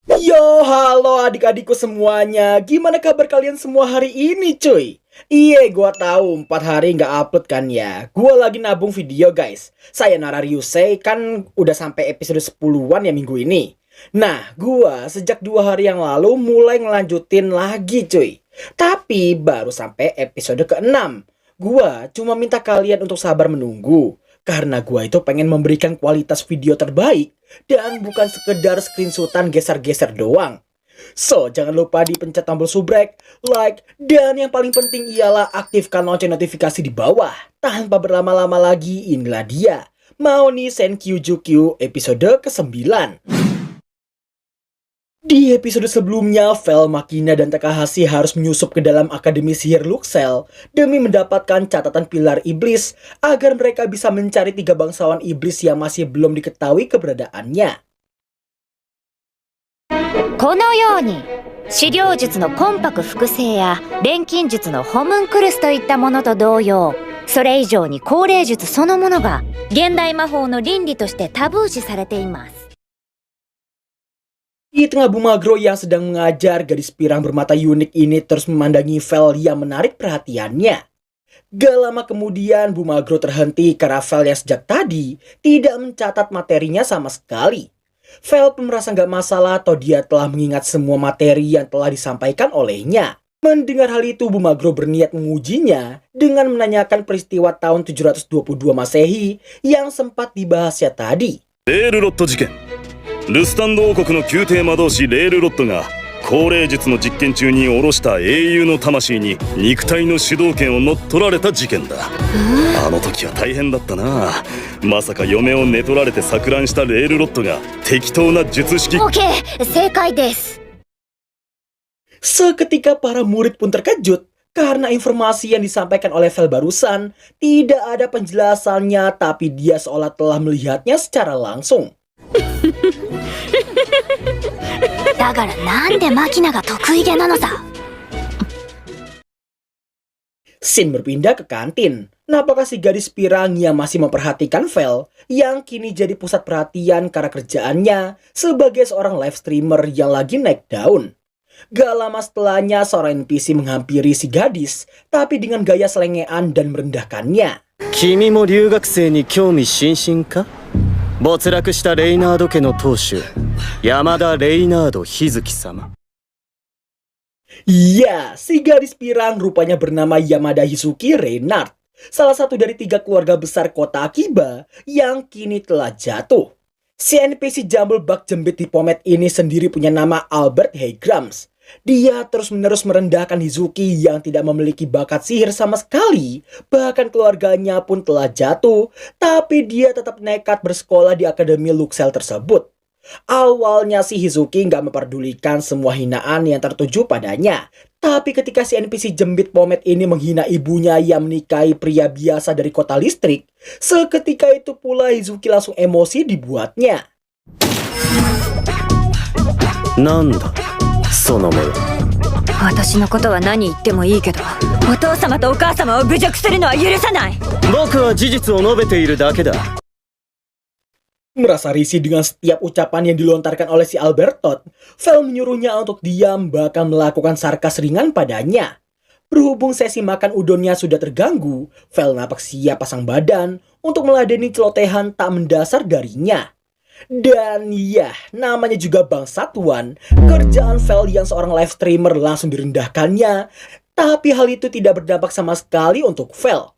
Yo, halo adik-adikku semuanya. Gimana kabar kalian semua hari ini, cuy? Iya, gua tahu 4 hari nggak upload kan ya. Gua lagi nabung video, guys. Saya Nara Ryusei kan udah sampai episode 10-an ya minggu ini. Nah, gua sejak 2 hari yang lalu mulai ngelanjutin lagi, cuy. Tapi baru sampai episode ke-6. Gua cuma minta kalian untuk sabar menunggu. Karena gua itu pengen memberikan kualitas video terbaik dan bukan sekedar screenshotan geser-geser doang. So, jangan lupa dipencet tombol subrek, like, dan yang paling penting ialah aktifkan lonceng notifikasi di bawah. Tanpa berlama-lama lagi, inilah dia Maoni Senkyujukyu episode ke-9. Di episode sebelumnya, Vel, Makina, dan Takahashi harus menyusup ke dalam Akademi Sihir Luxel demi mendapatkan catatan pilar iblis agar mereka bisa mencari 3 bangsawan iblis yang masih belum diketahui keberadaannya. このように資料術の魂魄複製や錬金術のホムンクルスといったものと同様、それ以上に降霊術そのものが現代魔法の倫理としてタブー視されています。 Di tengah Bumagro yang sedang mengajar, gadis pirang bermata unik ini terus memandangi Vel yang menarik perhatiannya. Gak lama kemudian Bumagro terhenti karena Vel yang sejak tadi tidak mencatat materinya sama sekali. Vel pun merasa gak masalah atau dia telah mengingat semua materi yang telah disampaikan olehnya. Mendengar hal itu, Bumagro berniat mengujinya dengan menanyakan peristiwa tahun 722 Masehi yang sempat dibahasnya tadi. ルスタンド王国の宮廷魔導士レールロッドが降霊術の実験中に下ろした英雄の魂に肉体の主導権を乗っ取られた事件だ。あの時は大変だったな。まさか嫁を寝取られて錯乱したレールロッドが適当な術式。 OK、正解です。 Seketika para murid pun terkejut karena informasi yang disampaikan oleh Vel barusan tidak ada penjelasannya, tapi dia seolah telah melihatnya secara langsung. だからなんでマキナが得意げなのさ。 Scene berpindah ke kantin. Nampaknya si gadis pirang yang masih memperhatikan Vel yang kini jadi pusat perhatian karena kerjaannya sebagai seorang live streamer yang lagi naik daun. Gak lama setelahnya seorang NPC menghampiri si gadis, tapi dengan gaya selengean dan merendahkannya. 君も留学生に興味津々か? 没落したレイナード家の当主山田レイナード日月様. Iya, si gadis pirang rupanya bernama Yamada Hizuki Reinhardt, salah satu dari 3 keluarga besar kota Akiba yang kini telah jatuh. Si NPC jambul bak jembit di Pomet ini sendiri punya nama Albert Heigrams. Dia terus-menerus merendahkan Hizuki yang tidak memiliki bakat sihir sama sekali. Bahkan keluarganya pun telah jatuh, tapi dia tetap nekat bersekolah di Akademi Luxel tersebut. Awalnya si Hizuki nggak memperdulikan semua hinaan yang tertuju padanya. Tapi ketika si NPC jembit Pomet ini menghina ibunya yang menikahi pria biasa dari kota listrik, seketika itu pula Hizuki langsung emosi dibuatnya. Nanda? その目は。私のことは何言ってもいいけど、お父様とお母様を侮辱するのは許さない。僕は事実を述べているだけだ。 Merasa risih dengan setiap ucapan yang dilontarkan oleh si Albertot, Vel menyuruhnya untuk diam bahkan melakukan sarkas ringan padanya. Berhubung sesi makan udonnya sudah terganggu, Vel napak siap pasang badan untuk meladeni celotehan tak mendasar darinya. Dan ya, namanya juga bangsatuan, kerjaan Vel yang seorang live streamer langsung direndahkannya, tapi hal itu tidak berdampak sama sekali untuk Vel.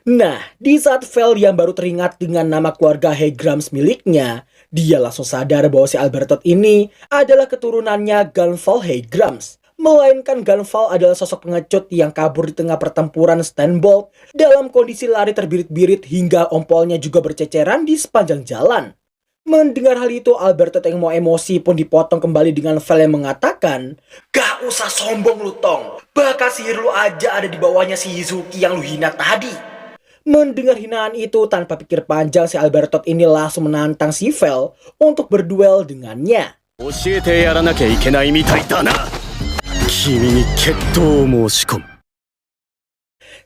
Nah, di saat Vel yang baru teringat dengan nama keluarga Heigrams miliknya, dia langsung sadar bahwa si Albertot ini adalah keturunannya Gunval Heigrams. Melainkan Gunval adalah sosok pengecut yang kabur di tengah pertempuran Stanbolt dalam kondisi lari terbirit-birit hingga ompolnya juga berceceran di sepanjang jalan. Mendengar hal itu, Albertot yang mau emosi pun dipotong kembali dengan Vel yang mengatakan, "Gak usah sombong lu, Tong. Bakat sihir lu aja ada di bawahnya si Hizuki yang lu hina tadi." Mendengar hinaan itu, tanpa pikir panjang si Albertot ini langsung menantang si Vel untuk berduel dengannya. 教えてやらなきゃいけないみたいだな。君に決闘を申し込む。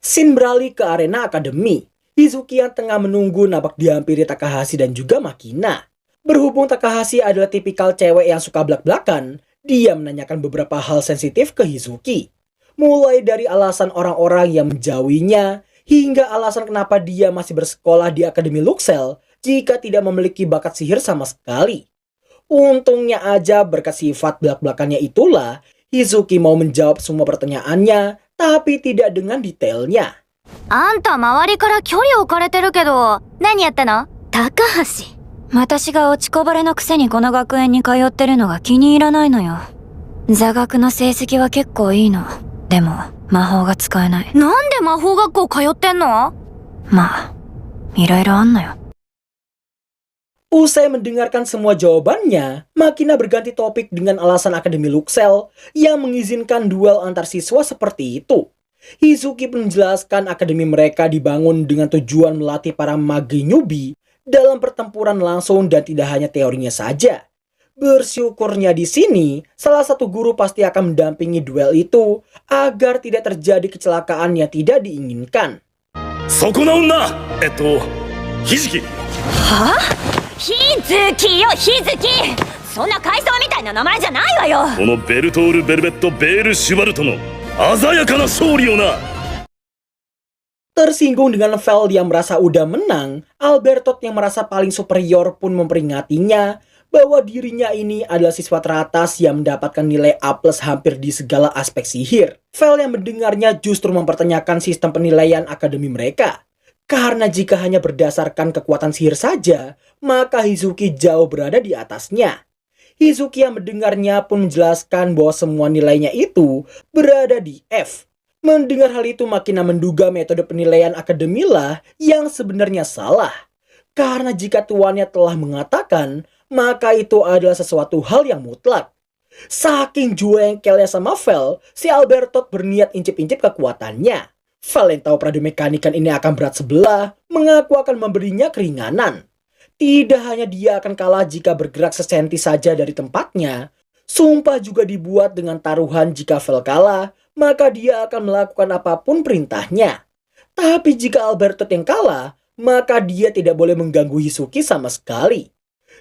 Scene beralih ke arena akademi. Hizuki yang tengah menunggu nampak dihampiri Takahashi dan juga Makina. Berhubung Takahashi adalah tipikal cewek yang suka blak-blakan, dia menanyakan beberapa hal sensitif ke Hizuki. Mulai dari alasan orang-orang yang menjauhinya, hingga alasan kenapa dia masih bersekolah di Akademi Luxel jika tidak memiliki bakat sihir sama sekali. Untungnya aja berkat sifat blak-blakannya itulah, Hizuki mau menjawab semua pertanyaannya, tapi tidak dengan detailnya. あんた周りから距離置かれてるけど、何やったの？高橋。私が落ちこぼれのくせにこの学園に通ってるのが気に入らないのよ。座学の成績は結構いいの。でも、魔法が使えない。なんで魔法学校通ってんの？まあ、いろいろあんのよ。Usai mendengarkan semua jawabannya, Makina berganti topik dengan alasan Akademi Luxel yang mengizinkan duel antar siswa seperti itu. Hizuki pun menjelaskan akademi mereka dibangun dengan tujuan melatih para mage newbie dalam pertempuran langsung dan tidak hanya teorinya saja. Bersyukurnya di sini, salah satu guru pasti akan mendampingi duel itu agar tidak terjadi kecelakaan yang tidak diinginkan. そこな女ひじきはぁ？ひずきよ、ひずき！そんな海藻みたいな名前じゃないわよ！このベルトール・ベルベット・ベール・シュバルトの鮮やかな勝利をな。 Tersinggung dengan Vel yang merasa udah menang, Albertot yang merasa paling superior pun memperingatinya bahwa dirinya ini adalah siswa teratas yang mendapatkan nilai A+ hampir di segala aspek sihir. Vel yang mendengarnya justru mempertanyakan sistem penilaian akademi mereka. Karena jika hanya berdasarkan kekuatan sihir saja, maka Hizuki jauh berada di atasnya. Hizuki yang mendengarnya pun menjelaskan bahwa semua nilainya itu berada di F. Mendengar hal itu, Makina menduga metode penilaian akademi lah yang sebenarnya salah. Karena jika tuannya telah mengatakan, maka itu adalah sesuatu hal yang mutlak. Saking jengkelnya sama Vel, si Albertot berniat incip-incip kekuatannya. Vel yang tahu prademekanikan ini akan berat sebelah, mengaku akan memberinya keringanan. Tidak hanya dia akan kalah jika bergerak sesenti saja dari tempatnya, sumpah juga dibuat dengan taruhan jika Vel kalah, maka dia akan melakukan apapun perintahnya. Tapi jika Albertot yang kalah, maka dia tidak boleh mengganggu Hizuki sama sekali.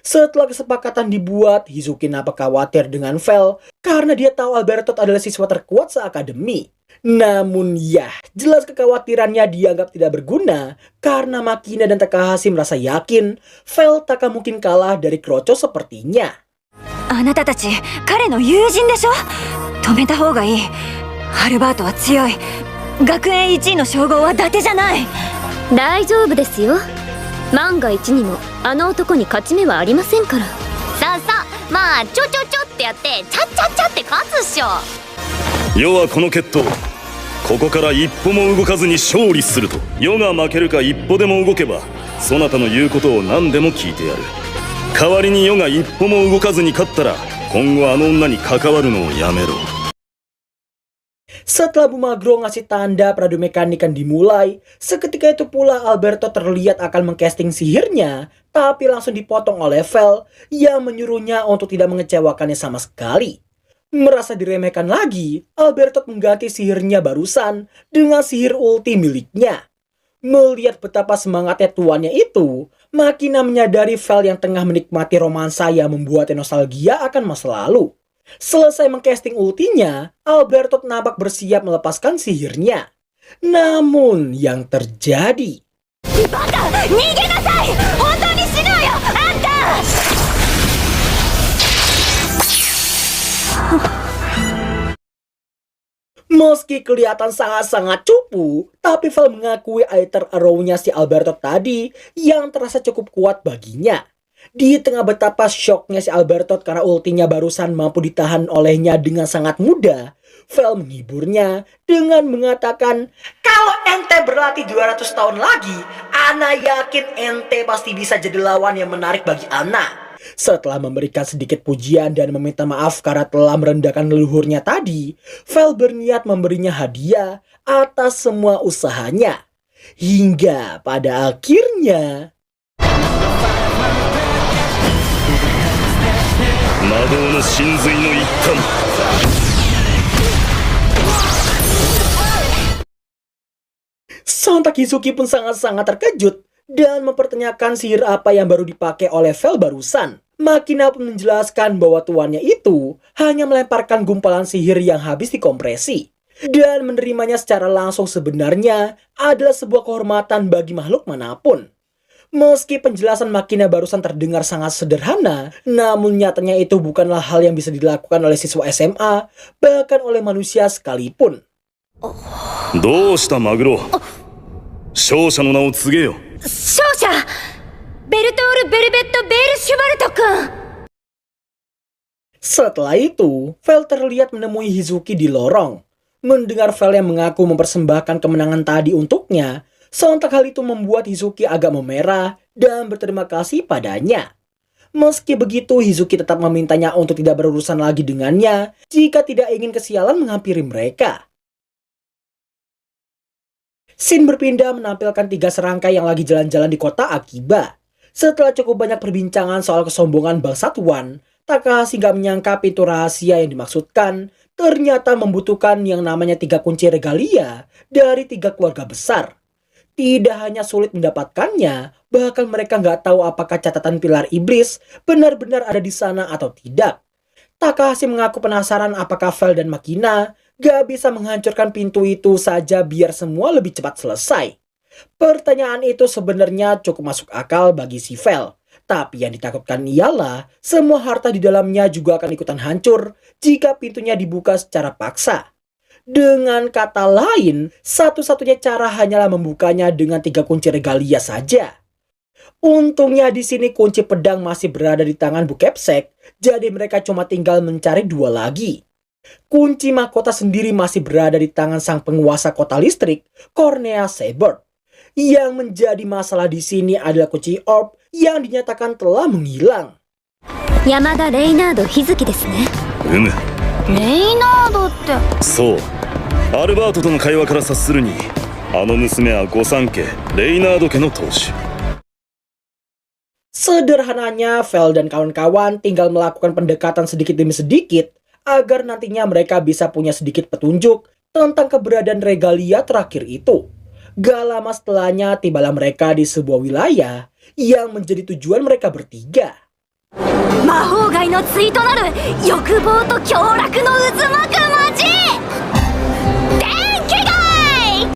Setelah kesepakatan dibuat, Hizuki nampak khawatir dengan Vel karena dia tahu Albertot adalah siswa terkuat seakademi. Namun ya, jelas kekhawatirannya dianggap tidak berguna karena Makina dan Takahashi merasa yakin Vel tak akan mungkin kalah dari Kroco sepertinya. あなたたち、彼の友人でしょ？止めた方がいい。アルバートは強い。学園一位の称号は伊達じゃない。大丈夫ですよ。万が一にもあの男に勝ち目はありませんから。さあさあ、まあちょってやってチャッチャッチャって勝つっしょ。世はこの決闘、ここから一歩も動かずに勝利すると。世が負けるか一歩でも動けば、そなたの言うことを何でも聞いてやる。代わりに世が一歩も動かずに勝ったら、今後あの女に関わるのをやめろ。 Setelah Bumagro ngasih tanda prademekanikan dimulai, seketika itu pula Alberto terlihat akan mengcasting sihirnya, tapi langsung dipotong oleh Vel yang menyuruhnya untuk tidak mengecewakannya sama sekali. Merasa diremehkan lagi, Alberto mengganti sihirnya barusan dengan sihir ulti miliknya. Melihat betapa semangatnya tuannya itu, Makina menyadari Vel yang tengah menikmati romansa yang membuatnya nostalgia akan masa lalu. Selesai mengcasting ultinya, Alberto nampak bersiap melepaskan sihirnya. Namun yang terjadi... Baka! Nige nasai! Hontou ni shinu yo! Anta! Meski kelihatan sangat-sangat cupu, tapi Vel mengakui Aether Arrow-nya si Alberto tadi yang terasa cukup kuat baginya. Di tengah betapa syoknya si Albertot karena ultinya barusan mampu ditahan olehnya dengan sangat mudah, Vel menghiburnya dengan mengatakan, "Kalau ente berlatih 200 tahun lagi, Ana yakin ente pasti bisa jadi lawan yang menarik bagi Ana." Setelah memberikan sedikit pujian dan meminta maaf karena telah merendahkan leluhurnya tadi, Vel berniat memberinya hadiah atas semua usahanya. Hingga pada akhirnya... 魔導の神髄の一端。 Sontak Hizuki pun sangat-sangat terkejut dan mempertanyakan sihir apa yang baru dipakai oleh Vel barusan. Makina pun menjelaskan bahwa tuannya itu hanya melemparkan gumpalan sihir yang habis dikompresi. Dan menerimanya secara langsung sebenarnya adalah sebuah kehormatan bagi makhluk manapun. Meski penjelasan Makina barusan terdengar sangat sederhana, namun nyatanya itu bukanlah hal yang bisa dilakukan oleh siswa SMA, bahkan oleh manusia sekalipun. どうしたマグロ勝者の名を告げよ。勝者ベルトール・ベルベット・ベールシュバルト君。 Setelah itu, Vel terlihat menemui Hizuki di lorong. Mendengar Vel yang mengaku mempersembahkan kemenangan tadi untuknya, sontak hal itu membuat Hizuki agak memerah dan berterima kasih padanya. Meski begitu, Hizuki tetap memintanya untuk tidak berurusan lagi dengannya jika tidak ingin kesialan menghampiri mereka. Scene berpindah menampilkan 3 serangkai yang lagi jalan-jalan di kota Akiba. Setelah cukup banyak perbincangan soal kesombongan bangsawan, Takahashi gak menyangka pintu rahasia yang dimaksudkan ternyata membutuhkan yang namanya 3 kunci regalia dari 3 keluarga besar. Tidak hanya sulit mendapatkannya, bahkan mereka gak tahu apakah catatan pilar iblis benar-benar ada di sana atau tidak. Takahashi mengaku penasaran apakah Vel dan Makina gak bisa menghancurkan pintu itu saja biar semua lebih cepat selesai. Pertanyaan itu sebenarnya cukup masuk akal bagi si Vel. Tapi yang ditakutkan ialah semua harta di dalamnya juga akan ikutan hancur jika pintunya dibuka secara paksa. Dengan kata lain, satu-satunya cara hanyalah membukanya dengan 3 kunci regalia saja. Untungnya di sini kunci pedang masih berada di tangan Bu Kepsek, jadi mereka cuma tinggal mencari 2 lagi. Kunci mahkota sendiri masih berada di tangan sang penguasa kota listrik, Cornea Seibert. Yang menjadi masalah di sini adalah kunci orb yang dinyatakan telah menghilang. 山田レイナード日月ですね。レイナードって。そうアルバートとの会話から察するにあの娘は御三家レイナード家の当主。 Sederhananya, Vel dan kawan-kawan tinggal melakukan pendekatan sedikit demi sedikit agar nantinya mereka bisa punya sedikit petunjuk tentang keberadaan regalia terakhir itu. Gak lama setelahnya tibalah mereka di sebuah wilayah yang menjadi tujuan mereka bertiga. 魔法界の対となる欲望と凶楽の渦巻く街電気街。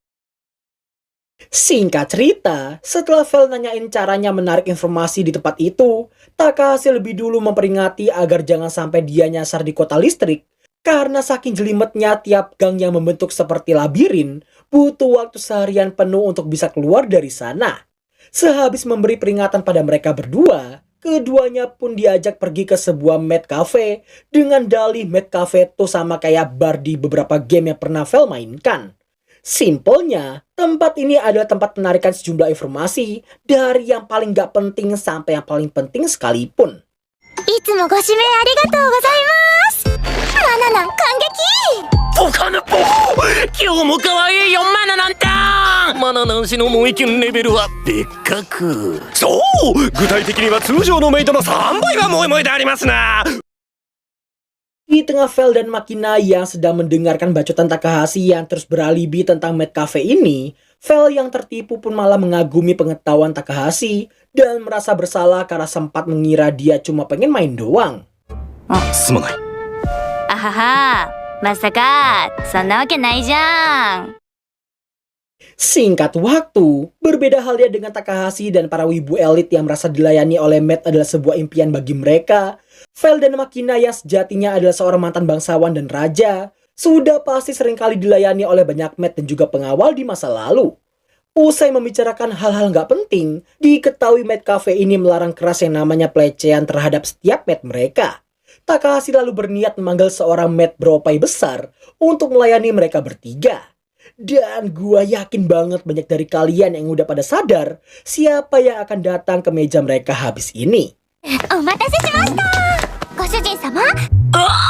Singkat cerita, setelah Vel nanyain caranya menarik informasi di tempat itu, Takahashi lebih dulu memperingati agar jangan sampai dia nyasar di kota listrik. Karena saking jelimetnya tiap gang yang membentuk seperti labirin, butuh waktu seharian penuh untuk bisa keluar dari sana. Sehabis memberi peringatan pada mereka berdua, keduanya pun diajak pergi ke sebuah Mad Cafe dengan dalih Mad Cafe itu sama kayak bar di beberapa game yang pernah Vel mainkan. Simpelnya, tempat ini adalah tempat penarikan sejumlah informasi dari yang paling gak penting sampai yang paling penting sekalipun. いつもご指名ありがとうございます。マナナン感激。ボカヌポ今日も可愛いよマナナンタンマナナン氏の萌えキュンレベルは別格そう具体的には通常のメイドの3倍は萌え萌えでありますな Di tengah Vel dan Makina yang sedang mendengarkan bacotan Takahashi yang terus beralibi tentang Mad Cafe ini, Vel yang tertipu pun malah mengagumi pengetahuan Takahashi dan merasa bersalah karena sempat mengira dia cuma pengen main doang. すまない。あはは、まさかそんなわけないじゃん。 Singkat waktu, berbeda halnya dengan Takahashi dan para wibu elit yang merasa dilayani oleh Matt adalah sebuah impian bagi mereka. Vel dan Makina yang sejatinya adalah seorang mantan bangsawan dan raja, sudah pasti seringkali dilayani oleh banyak Matt dan juga pengawal di masa lalu. Usai membicarakan hal-hal nggak penting, diketahui Mad Cafe ini melarang keras yang namanya pelecehan terhadap setiap Matt mereka. Takahashi lalu berniat memanggil seorang Matt beropai besar untuk melayani mereka bertiga. Dan gua yakin banget banyak dari kalian yang udah pada sadar siapa yang akan datang ke meja mereka habis ini. お待たせしました。ご主人様。あ